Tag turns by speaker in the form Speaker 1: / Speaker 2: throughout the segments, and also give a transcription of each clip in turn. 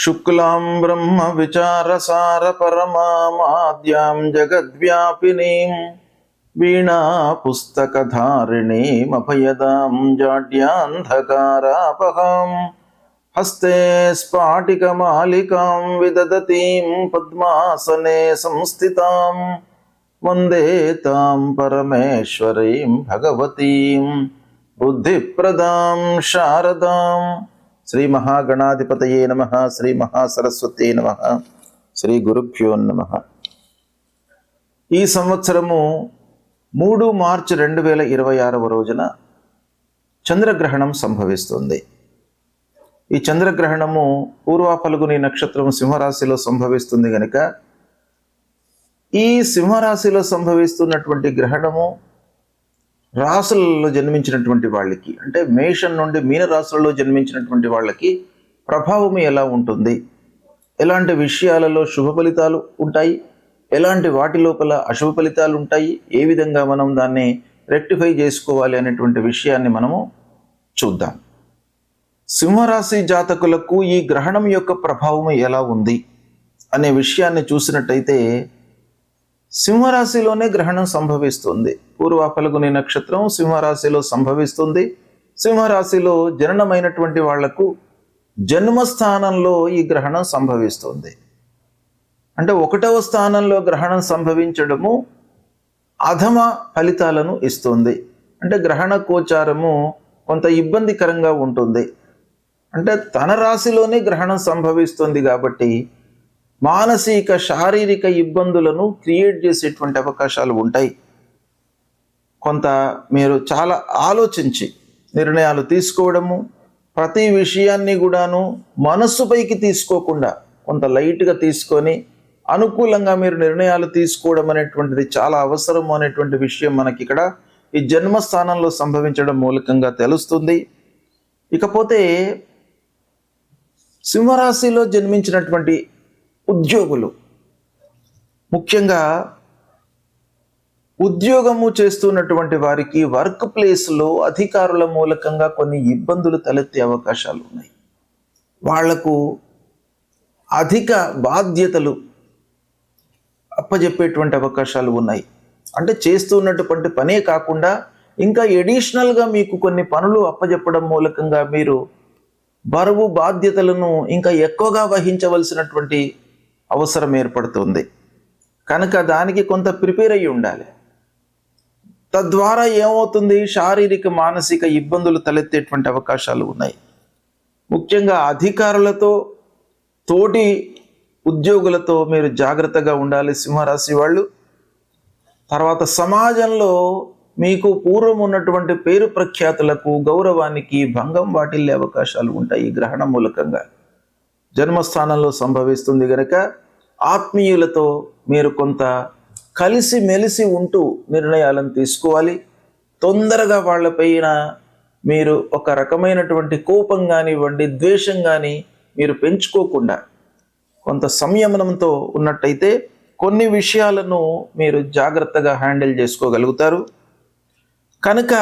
Speaker 1: శుక్లాం బ్రహ్మ విచారసార పరమాద్యాం జగద్వ్యాపినీం వీణా పుస్తకధారిణీం అభయదాం జాడ్యాంధకారాపహాం హస్తే స్ఫాటికమాలికాం విదదతీం పద్మాసనే సంస్థితాం వందే తాం పరమేశ్వరీం భగవతీం బుద్ధిప్రదాం శారదాం. శ్రీ మహాగణాధిపతయే నమః. శ్రీ మహాసరస్వతే నమః. శ్రీ గురుభ్యో నమః. ఈ సంవత్సరము 3 మార్చి 2026 రోజున చంద్రగ్రహణం సంభవిస్తుంది. ఈ చంద్రగ్రహణము పూర్వ ఫల్గుని నక్షత్రం సింహరాశిలో సంభవిస్తుంది కనుక ఈ సింహరాశిలో సంభవిస్తున్నటువంటి గ్రహణము రాశులలో జన్మించినటువంటి వాళ్ళకి, అంటే మేషం నుండి మీన రాశులలో జన్మించినటువంటి వాళ్ళకి ప్రభావం ఎలా ఉంటుంది, ఎలాంటి విషయాలలో శుభ ఫలితాలు ఉంటాయి, ఎలాంటి వాటి లోపల అశుభ ఫలితాలు ఉంటాయి, ఏ విధంగా మనం దాన్ని రెక్టిఫై చేసుకోవాలి అనేటువంటి విషయాన్ని మనము చూద్దాం. సింహరాశి జాతకులకు ఈ గ్రహణం యొక్క ప్రభావం ఎలా ఉంది అనే విషయాన్ని చూసినట్టయితే సింహరాశిలోనే గ్రహణం సంభవిస్తుంది. పూర్వ ఫల్గుని నక్షత్రం సింహరాశిలో సంభవిస్తుంది. సింహరాశిలో జననమైనటువంటి వాళ్లకు జన్మస్థానంలో ఈ గ్రహణం సంభవిస్తుంది. అంటే 1వ స్థానంలో గ్రహణం సంభవించడము అధమ ఫలితాలను ఇస్తుంది. అంటే గ్రహణ గోచారము కొంత ఇబ్బందికరంగా ఉంటుంది. అంటే తన రాశిలోనే గ్రహణం సంభవిస్తుంది కాబట్టి మానసిక శారీరక ఇబ్బందులను క్రియేట్ చేసేటువంటి అవకాశాలు ఉంటాయి. కొంత మీరు చాలా ఆలోచించి నిర్ణయాలు తీసుకోవడము, ప్రతి విషయాన్ని కూడాను మనస్సుపైకి తీసుకోకుండా కొంత లైట్గా తీసుకొని అనుకూలంగా మీరు నిర్ణయాలు తీసుకోవడం అనేటువంటిది చాలా అవసరం అనేటువంటి విషయం మనకి ఇక్కడ ఈ జన్మస్థానంలో సంభవించడం మూలకంగా తెలుస్తుంది. ఇకపోతే సింహరాశిలో జన్మించినటువంటి ఉద్యోగులు, ముఖ్యంగా ఉద్యోగము చేస్తున్నటువంటి వారికి వర్క్ ప్లేస్లో అధికారుల మూలకంగా కొన్ని ఇబ్బందులు తలెత్తే అవకాశాలు ఉన్నాయి. వాళ్లకు అధిక బాధ్యతలు అప్పజెప్పేటువంటి అవకాశాలు ఉన్నాయి. అంటే చేస్తున్నటువంటి పనే కాకుండా ఇంకా ఎడిషనల్గా మీకు కొన్ని పనులు అప్పజెప్పడం మూలకంగా మీరు బరువు బాధ్యతలను ఇంకా ఎక్కువగా వహించవలసినటువంటి అవసరం ఏర్పడుతుంది. కనుక దానికి కొంత ప్రిపేర్ అయ్యి ఉండాలి. తద్వారా ఏమవుతుంది, శారీరక మానసిక ఇబ్బందులు తలెత్తేటువంటి అవకాశాలు ఉన్నాయి. ముఖ్యంగా అధికారులతో, తోటి ఉద్యోగులతో మీరు జాగ్రత్తగా ఉండాలి సింహరాశి వాళ్ళు. తర్వాత సమాజంలో మీకు పూర్వం ఉన్నటువంటి పేరు ప్రఖ్యాతులకు, గౌరవానికి భంగం వాటిల్లే అవకాశాలు ఉంటాయి. ఈ గ్రహణ మూలకంగా జన్మస్థానంలో సంభవిస్తుంది కనుక ఆత్మీయులతో మీరు కొంత కలిసి మెలిసి ఉంటూ నిర్ణయాలను తీసుకోవాలి. తొందరగా వాళ్ళపైన మీరు ఒక రకమైనటువంటి కోపం కానివ్వండి, ద్వేషం కానీ మీరు పెంచుకోకుండా కొంత సంయమనంతో ఉన్నట్టయితే కొన్ని విషయాలను మీరు జాగ్రత్తగా హ్యాండిల్ చేసుకోగలుగుతారు. కనుక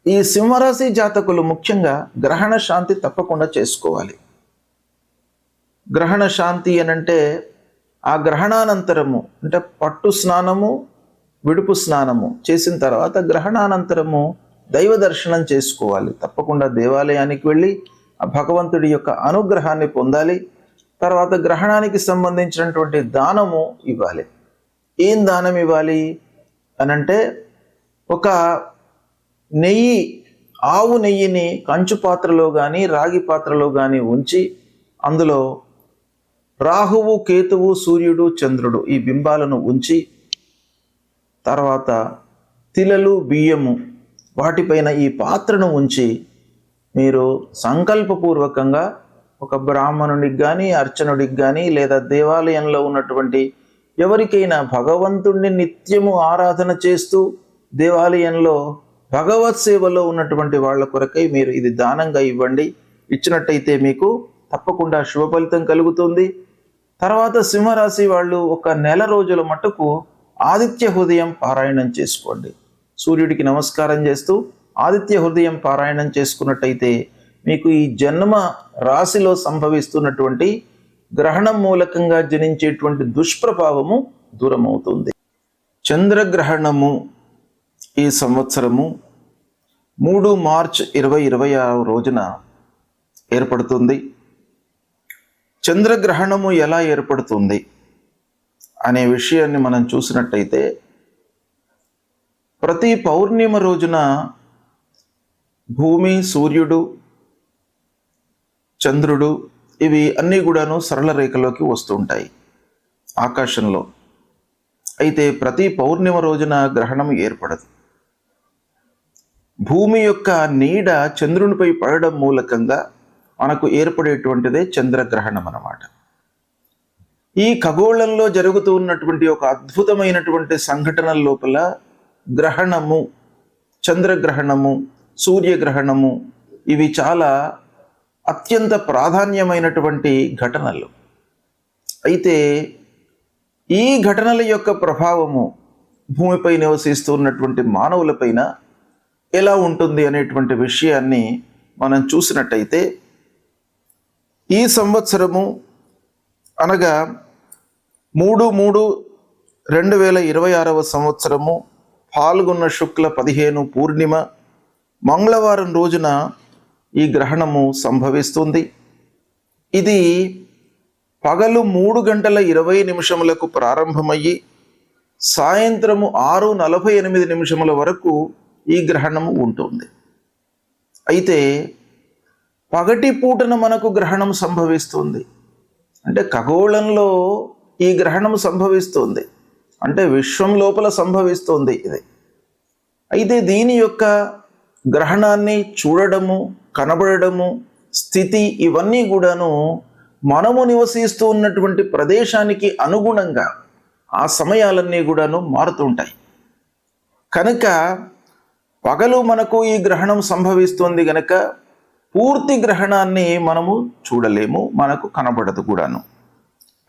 Speaker 1: ఈ సింహరాశి జాతకులు ముఖ్యంగా గ్రహణ శాంతి తప్పకుండా చేసుకోవాలి. గ్రహణ శాంతి అనంటే ఆ గ్రహణానంతరము, అంటే పట్టు స్నానము, విడుపు స్నానము చేసిన తర్వాత గ్రహణానంతరము దైవ దర్శనం చేసుకోవాలి. తప్పకుండా దేవాలయానికి వెళ్ళి ఆ భగవంతుడి యొక్క అనుగ్రహాన్ని పొందాలి. తర్వాత గ్రహణానికి సంబంధించినటువంటి దానము ఇవ్వాలి. ఏం దానం ఇవ్వాలి అనంటే, ఒక నెయ్యి, ఆవు నెయ్యిని కంచు పాత్రలో కానీ రాగి పాత్రలో కానీ ఉంచి అందులో రాహువు, కేతువు, సూర్యుడు, చంద్రుడు ఈ బింబాలను ఉంచి, తర్వాత తిలలు, బియ్యము వాటిపైన ఈ పాత్రను ఉంచి మీరు సంకల్పపూర్వకంగా ఒక బ్రాహ్మణుడికి కానీ, అర్చనుడికి కానీ, లేదా దేవాలయంలో ఉన్నటువంటి ఎవరికైనా భగవంతుడిని నిత్యము ఆరాధన చేస్తూ దేవాలయంలో భగవత్ సేవలో ఉన్నటువంటి వాళ్ళ కొరకై మీరు ఇది దానంగా ఇవ్వండి. ఇచ్చినట్టయితే మీకు తప్పకుండా శుభ ఫలితం కలుగుతుంది. తర్వాత సింహరాశి వాళ్ళు ఒక నెల రోజుల మట్టుకు ఆదిత్య హృదయం పారాయణం చేసుకోండి. సూర్యుడికి నమస్కారం చేస్తూ ఆదిత్య హృదయం పారాయణం చేసుకున్నట్టయితే మీకు ఈ జన్మ రాశిలో సంభవిస్తున్నటువంటి గ్రహణం మూలకంగా జనించేటువంటి దుష్ప్రభావము దూరమవుతుంది. చంద్రగ్రహణము ఈ సంవత్సరము 3 మార్చ్ 2026 రోజున ఏర్పడుతుంది. చంద్రగ్రహణము ఎలా ఏర్పడుతుంది అనే విషయాన్ని మనం చూసినట్టయితే, ప్రతి పౌర్ణిమ రోజున భూమి, సూర్యుడు, చంద్రుడు ఇవి అన్నీ కూడాను సరళ రేఖలోకి వస్తుంటాయి ఆకాశంలో. అయితే ప్రతి పౌర్ణిమ రోజున గ్రహణం ఏర్పడదు. భూమి యొక్క నీడ చంద్రునిపై పడడం మూలకంగా మనకు ఏర్పడేటువంటిదే చంద్రగ్రహణం అన్నమాట. ఈ ఖగోళంలో జరుగుతూ ఉన్నటువంటి ఒక అద్భుతమైనటువంటి సంఘటనల లోపల గ్రహణము, చంద్రగ్రహణము, సూర్యగ్రహణము ఇవి చాలా అత్యంత ప్రాధాన్యమైనటువంటి ఘటనలు. అయితే ఈ ఘటనల యొక్క ప్రభావము భూమిపై నివసిస్తున్నటువంటి మానవులపైన ఎలా ఉంటుంది అనేటువంటి విషయాన్ని మనం చూసినట్టయితే, ఈ సంవత్సరము అనగా 3/3/2026 సంవత్సరము పాల్గొన్న శుక్ల 15 పూర్ణిమ మంగళవారం రోజున ఈ గ్రహణము సంభవిస్తుంది. ఇది పగలు 3:20 ప్రారంభమయ్యి సాయంత్రము 6:48 వరకు ఈ గ్రహణము ఉంటుంది. అయితే పగటి పూటన మనకు గ్రహణం సంభవిస్తుంది. అంటే ఖగోళంలో ఈ గ్రహణం సంభవిస్తుంది, అంటే విశ్వం లోపల సంభవిస్తుంది ఇది. అయితే దీని యొక్క గ్రహణాన్ని చూడడము, కనబడము, స్థితి ఇవన్నీ కూడాను మనము నివసిస్తూ ఉన్నటువంటి ప్రదేశానికి అనుగుణంగా ఆ సమయాలన్నీ కూడాను మారుతుంటాయి. కనుక పగలు మనకు ఈ గ్రహణం సంభవిస్తుంది గనక పూర్తి గ్రహణాన్ని మనము చూడలేము, మనకు కనబడదు కూడాను.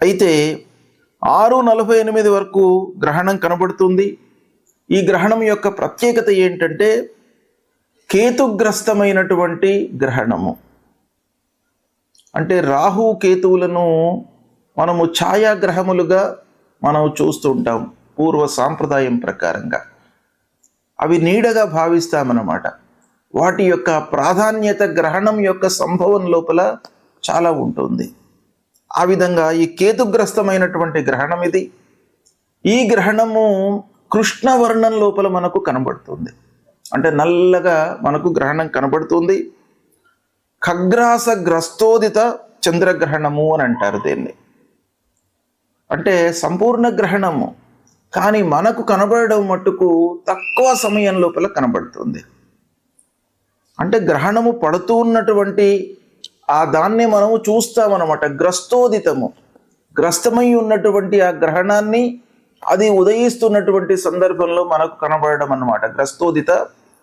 Speaker 1: అయితే 6:48 వరకు గ్రహణం కనబడుతుంది. ఈ గ్రహణం యొక్క ప్రత్యేకత ఏంటంటే కేతుగ్రస్తమైనటువంటి గ్రహణము. అంటే రాహు కేతువులను మనము ఛాయాగ్రహములుగా మనం చూస్తూ ఉంటాం పూర్వ సాంప్రదాయం ప్రకారంగా. అవి నీడగా భావిస్తామన్నమాట. వాటి యొక్క ప్రాధాన్యత గ్రహణం యొక్క సంభవం లోపల చాలా ఉంటుంది. ఆ విధంగా ఈ కేతుగ్రస్తమైనటువంటి గ్రహణం ఇది. ఈ గ్రహణము కృష్ణవర్ణం లోపల మనకు కనబడుతుంది. అంటే నల్లగా మనకు గ్రహణం కనబడుతుంది. ఖగ్రాస గ్రస్తోదిత చంద్రగ్రహణము అని అంటారు దీన్ని. అంటే సంపూర్ణ గ్రహణము, కానీ మనకు కనబడడం మట్టుకు తక్కువ సమయం లోపల కనబడుతుంది. అంటే గ్రహణము పడుతూ ఉన్నటువంటి ఆ దాన్ని మనము చూస్తామన్నమాట. గ్రస్తోదితము, గ్రస్తమై ఉన్నటువంటి ఆ గ్రహణాన్ని అది ఉదయిస్తున్నటువంటి సందర్భంలో మనకు కనబడడం అన్నమాట గ్రస్తోదిత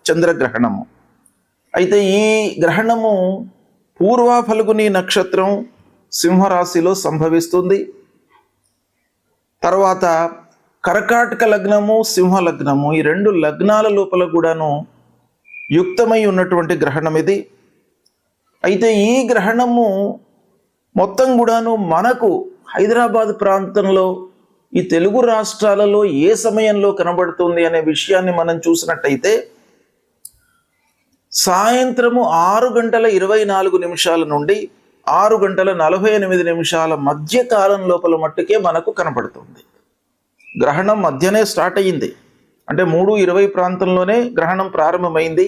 Speaker 1: చంద్రగ్రహణము. అయితే ఈ గ్రహణము పూర్వ ఫల్గుని నక్షత్రం సింహరాశిలో సంభవిస్తుంది. తర్వాత కర్కాటక లగ్నము, సింహ లగ్నము ఈ 2 లగ్నాల లోపల కూడాను యుక్తమై ఉన్నటువంటి గ్రహణం ఇది. అయితే ఈ గ్రహణము మొత్తం కూడాను మనకు హైదరాబాద్ ప్రాంతంలో ఈ తెలుగు రాష్ట్రాలలో ఏ సమయంలో కనబడుతుంది అనే విషయాన్ని మనం చూసినట్టయితే, సాయంత్రము 6:24 నుండి 6:48 మధ్య కాలం లోపల మట్టుకే మనకు కనబడుతుంది. గ్రహణం మధ్యనే స్టార్ట్ అయ్యింది. అంటే 3:20 ప్రాంతంలోనే గ్రహణం ప్రారంభమైంది,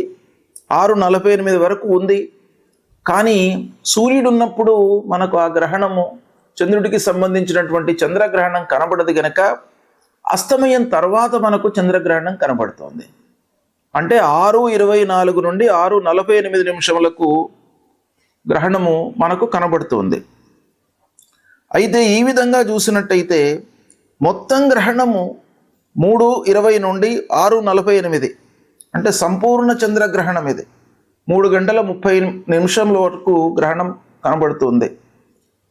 Speaker 1: 6:48 వరకు ఉంది. కానీ సూర్యుడు ఉన్నప్పుడు మనకు ఆ గ్రహణము, చంద్రుడికి సంబంధించినటువంటి చంద్రగ్రహణం కనబడదు గనక అస్తమయం తర్వాత మనకు చంద్రగ్రహణం కనబడుతోంది. అంటే 6:24 నుండి 6:48 గ్రహణము మనకు కనబడుతుంది. అయితే ఈ విధంగా చూసినట్టయితే మొత్తం గ్రహణము 3:20 నుండి 6:48 అంటే సంపూర్ణ చంద్రగ్రహణం ఇది. 3:30 వరకు గ్రహణం కనబడుతుంది.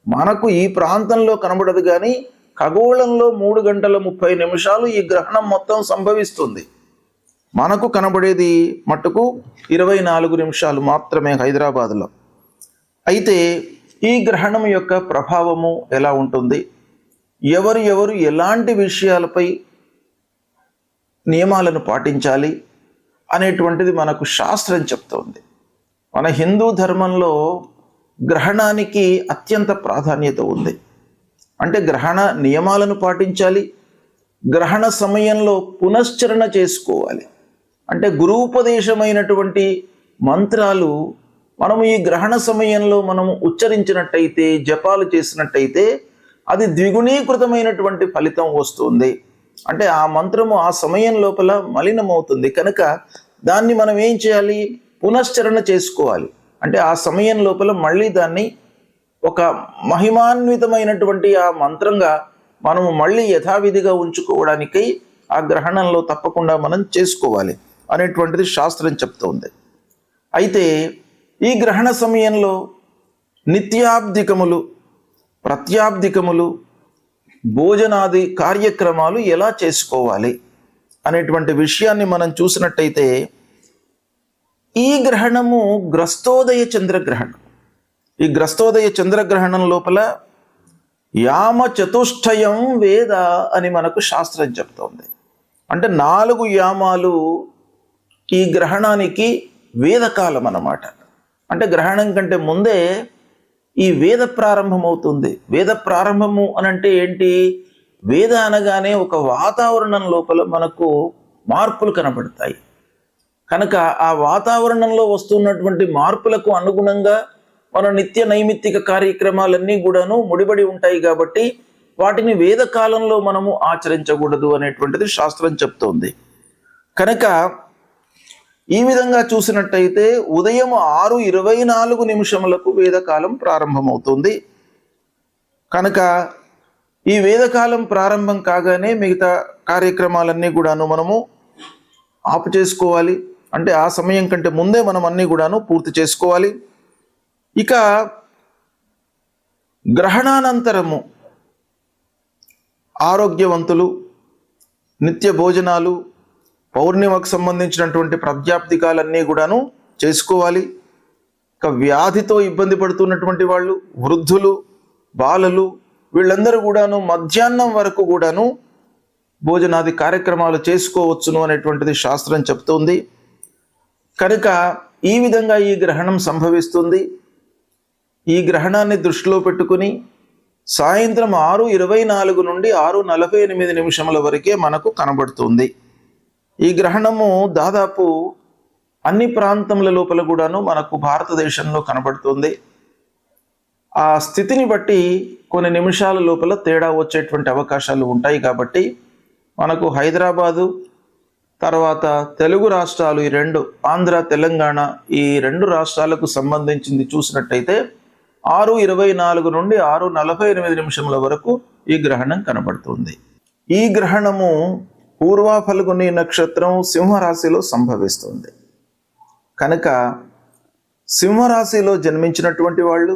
Speaker 1: మనకు ఈ ప్రాంతంలో కనబడదు, కానీ ఖగోళంలో 3:30 ఈ గ్రహణం మొత్తం సంభవిస్తుంది. మనకు కనబడేది మట్టుకు 24 నిమిషాలు మాత్రమే హైదరాబాద్లో. అయితే ఈ గ్రహణం యొక్క ప్రభావము ఎలా ఉంటుంది, ఎవరు ఎలాంటి విషయాలపై నియమాలను పాటించాలి అనేటువంటిది మనకు శాస్త్రం చెప్తోంది. మన హిందూ ధర్మంలో గ్రహణానికి అత్యంత ప్రాధాన్యత ఉంది. అంటే గ్రహణ నియమాలను పాటించాలి, గ్రహణ సమయంలో పునశ్చరణ చేసుకోవాలి. అంటే గురూపదేశమైనటువంటి మంత్రాలు మనము ఈ గ్రహణ సమయంలో మనము ఉచ్చరించినట్టయితే, జపాలు చేసినట్టయితే అది ద్విగుణీకృతమైనటువంటి ఫలితం వస్తుంది. అంటే ఆ మంత్రము ఆ సమయం లోపల మలినమవుతుంది కనుక దాన్ని మనం ఏం చేయాలి, పునశ్చరణ చేసుకోవాలి. అంటే ఆ సమయం లోపల మళ్ళీ దాన్ని ఒక మహిమాన్వితమైనటువంటి ఆ మంత్రంగా మనము మళ్ళీ యథావిధిగా ఉంచుకోవడానికై ఆ గ్రహణంలో తప్పకుండా మనం చేసుకోవాలి అనేటువంటిది శాస్త్రం చెప్తోంది. అయితే ఈ గ్రహణ సమయంలో నిత్యాబ్దికములు, ప్రత్యాబ్దికములు, భోజనాది కార్యక్రమాలు ఎలా చేసుకోవాలి అనేటువంటి విషయాన్ని మనం చూసినట్టయితే ఈ గ్రహణము గ్రస్తోదయ చంద్రగ్రహణం. ఈ గ్రస్తోదయ చంద్రగ్రహణం లోపల యామ చతుష్టయం వేద అని మనకు శాస్త్రం చెప్తోంది. అంటే 4 యామాలు ఈ గ్రహణానికి వేదకాలం అన్నమాట. అంటే గ్రహణం కంటే ముందే ఈ వేద ప్రారంభమవుతుంది. వేద ప్రారంభము అని అంటే ఏంటి, వేద అనగానే ఒక వాతావరణం లోపల మనకు మార్పులు కనబడతాయి కనుక ఆ వాతావరణంలో వస్తున్నటువంటి మార్పులకు అనుగుణంగా మన నిత్య నైమిత్తిక కార్యక్రమాలన్నీ కూడాను ముడిపడి ఉంటాయి కాబట్టి వాటిని వేదకాలంలో మనము ఆచరించకూడదు అనేటువంటిది శాస్త్రం చెప్తోంది. కనుక ఈ విధంగా చూసినట్టయితే ఉదయం 6:24 వేదకాలం ప్రారంభమవుతుంది. కనుక ఈ వేదకాలం ప్రారంభం కాగానే మిగతా కార్యక్రమాలన్నీ కూడాను మనము ఆపు చేసుకోవాలి. అంటే ఆ సమయం కంటే ముందే మనం అన్నీ కూడాను పూర్తి చేసుకోవాలి. ఇక గ్రహణానంతరము ఆరోగ్యవంతులు, నిత్య భోజనాలు, పౌర్ణిమకు సంబంధించినటువంటి ప్రాప్త్యాప్తికాలన్నీ కూడాను చేసుకోవాలి. ఇక వ్యాధితో ఇబ్బంది పడుతున్నటువంటి వాళ్ళు, వృద్ధులు, బాలలు వీళ్ళందరూ కూడాను మధ్యాహ్నం వరకు కూడాను భోజనాది కార్యక్రమాలు చేసుకోవచ్చును అనేటువంటిది శాస్త్రం చెప్తుంది. కనుక ఈ విధంగా ఈ గ్రహణం సంభవిస్తుంది. ఈ గ్రహణాన్ని దృష్టిలో పెట్టుకుని సాయంత్రం 6:24 నుండి 6:48 వరకే మనకు కనబడుతుంది. ఈ గ్రహణము దాదాపు అన్ని ప్రాంతముల లోపల కూడాను మనకు భారతదేశంలో కనబడుతుంది. ఆ స్థితిని బట్టి కొన్ని నిమిషాల లోపల తేడా వచ్చేటువంటి అవకాశాలు ఉంటాయి. కాబట్టి మనకు హైదరాబాదు తర్వాత తెలుగు రాష్ట్రాలు ఈ 2 ఆంధ్ర తెలంగాణ ఈ 2 రాష్ట్రాలకు సంబంధించింది చూసినట్టయితే 6:24 నుండి 6:48 వరకు ఈ గ్రహణం కనబడుతుంది. ఈ గ్రహణము పూర్వ ఫల్గుని నక్షత్రం సింహరాశిలో సంభవిస్తుంది. కనుక సింహరాశిలో జన్మించినటువంటి వాళ్ళు,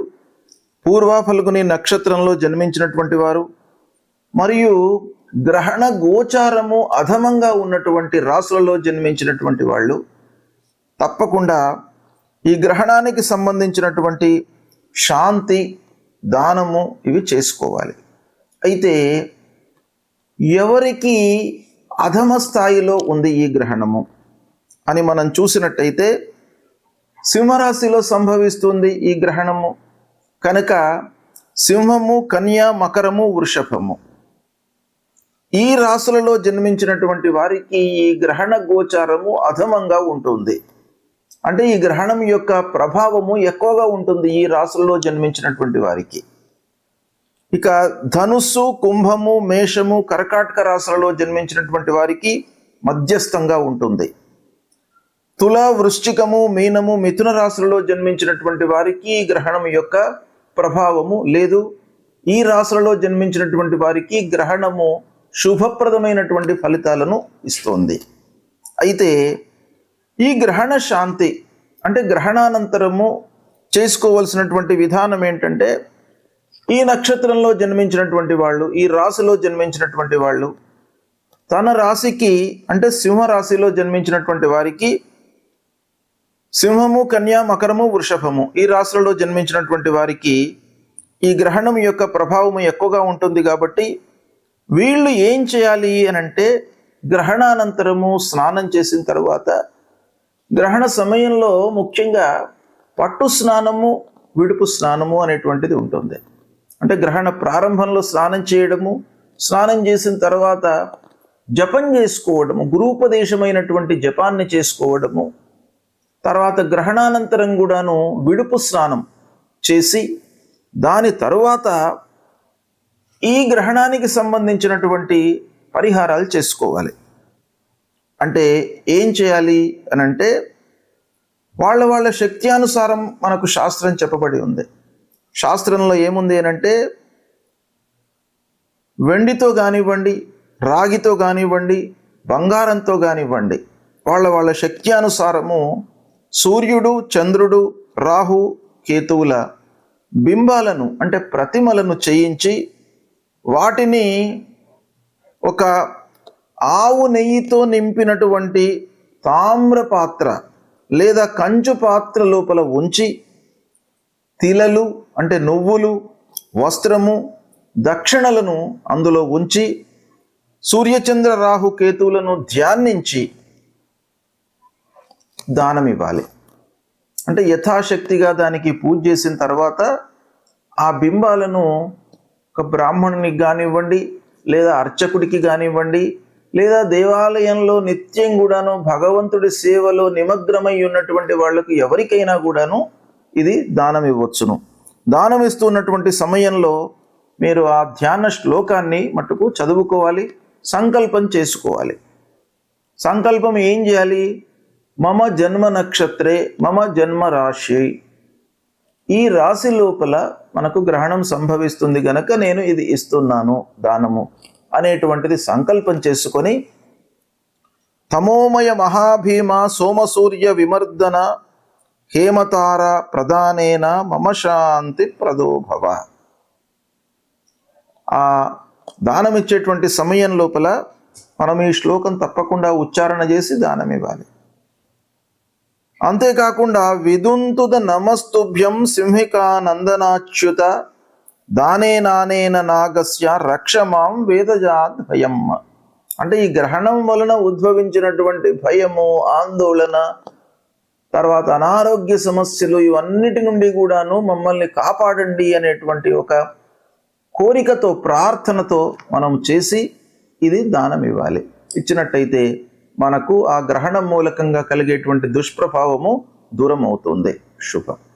Speaker 1: పూర్వ ఫల్గుని నక్షత్రంలో జన్మించినటువంటి వారు మరియు గ్రహణ గోచారము అధమంగా ఉన్నటువంటి రాశులలో జన్మించినటువంటి వాళ్ళు తప్పకుండా ఈ గ్రహణానికి సంబంధించినటువంటి శాంతి, దానము ఇవి చేసుకోవాలి. అయితే ఎవరికి అధమ స్థాయిలో ఉంది ఈ గ్రహణము అని మనం చూసినట్టయితే సింహరాశిలో సంభవిస్తుంది ఈ గ్రహణము. కనుక సింహము, కన్య, మకరము, వృషభము ఈ రాశులలో జన్మించినటువంటి వారికి ఈ గ్రహణ గోచారము అధమంగా ఉంటుంది. అంటే ఈ గ్రహణం యొక్క ప్రభావము ఎక్కువగా ఉంటుంది ఈ రాశులలో జన్మించినటువంటి వారికి. ఇక ధనుస్సు, కుంభము, మేషము, కర్కాటక రాశులలో జన్మించినటువంటి వారికి మధ్యస్థంగా ఉంటుంది. తుల, వృశ్చికము, మీనము, మిథున రాశులలో జన్మించినటువంటి వారికి ఈ గ్రహణం యొక్క ప్రభావము లేదు. ఈ రాశులలో జన్మించినటువంటి వారికి గ్రహణము శుభప్రదమైనటువంటి ఫలితాలను ఇస్తుంది. అయితే ఈ గ్రహణ శాంతి అంటే గ్రహణానంతరము చేసుకోవలసినటువంటి విధానం ఏంటంటే, ఈ నక్షత్రంలో జన్మించినటువంటి వాళ్ళు, ఈ రాశిలో జన్మించినటువంటి వాళ్ళు తన రాశికి అంటే సింహరాశిలో జన్మించినటువంటి వారికి సింహము, కన్య, మకరము, వృషభము ఈ రాశులలో జన్మించినటువంటి వారికి ఈ గ్రహణం యొక్క ప్రభావము ఎక్కువగా ఉంటుంది. కాబట్టి వీళ్ళు ఏం చేయాలి అని అంటే, గ్రహణానంతరము స్నానం చేసిన తర్వాత గ్రహణ సమయంలో ముఖ్యంగా పట్టు స్నానము, విడుపు స్నానము అనేటువంటిది ఉంటుంది. అంటే గ్రహణ ప్రారంభంలో స్నానం చేయడము, స్నానం చేసిన తర్వాత జపం చేసుకోవడము, గురూపదేశమైనటువంటి జపాన్ని చేసుకోవడము, తర్వాత గ్రహణానంతరం కూడాను విడుపు స్నానం చేసి దాని తరువాత ఈ గ్రహణానికి సంబంధించినటువంటి పరిహారాలు చేసుకోవాలి. అంటే ఏం చేయాలి అని అంటే, వాళ్ళ శక్త్యానుసారం మనకు శాస్త్రం చెప్పబడి ఉంది. శాస్త్రంలో ఏముంది అని అంటే, వెండితో కానివ్వండి, రాగితో కానివ్వండి, బంగారంతో కానివ్వండి, వాళ్ళ శక్త్యానుసారము సూర్యుడు, చంద్రుడు, రాహు, కేతువుల బింబాలను అంటే ప్రతిమలను చేయించి వాటిని ఒక ఆవు నెయ్యితో నింపినటువంటి తామ్ర పాత్ర లేదా కంచు పాత్ర లోపల ఉంచి తిలలు అంటే నువ్వులు, వస్త్రము, దక్షిణలను అందులో ఉంచి సూర్యచంద్ర రాహు కేతువులను ధ్యానించి దానం ఇవ్వాలి. అంటే యథాశక్తిగా దానికి పూజ చేసిన తర్వాత ఆ బింబాలను ఒక బ్రాహ్మణునికి కానివ్వండి, లేదా అర్చకుడికి కానివ్వండి, లేదా దేవాలయంలో నిత్యం కూడాను భగవంతుడి సేవలో నిమగ్నమై ఉన్నటువంటి వాళ్ళకు ఎవరికైనా కూడాను ఇది దానం ఇవ్వచ్చును. దానం ఇస్తున్నటువంటి సమయంలో మీరు ఆ ధ్యాన శ్లోకాన్ని మట్టుకు చదువుకోవాలి, సంకల్పం చేసుకోవాలి. సంకల్పం ఏం చేయాలి? మమ జన్మ నక్షత్రే మమ జన్మ రాశి, ఈ రాశి లోపల మనకు గ్రహణం సంభవిస్తుంది గనక నేను ఇది ఇస్తున్నాను దానము అనేటువంటిది సంకల్పం చేసుకొని, తమోమయ మహాభీమ సోమసూర్య విమర్దన హేమతార ప్రధానేన మమ శాంతి ప్రదోభవ. ఆ దానం ఇచ్చేటువంటి సమయం లోపల మనం ఈ శ్లోకం తప్పకుండా ఉచ్చారణ చేసి దానం ఇవ్వాలి. అంతేకాకుండా విదుంతుద నమస్తుభ్యం సింహికా నందనాచ్యుత దానే నానేన నాగస్య రక్షమాం వేదజాత్ భయం. అంటే ఈ గ్రహణం వలన ఉద్భవించినటువంటి భయము, ఆందోళన, తర్వాత అనారోగ్య సమస్యలు, ఇవన్నిటి నుండి కూడాను మమ్మల్ని కాపాడండి అనేటువంటి ఒక కోరికతో, ప్రార్థనతో మనం చేసి ఇది దానం ఇవ్వాలి. ఇచ్చినట్టయితే మనకు ఆ గ్రహణం మూలకంగా కలిగేటువంటి దుష్ప్రభావము దూరం అవుతుంది. శుభం.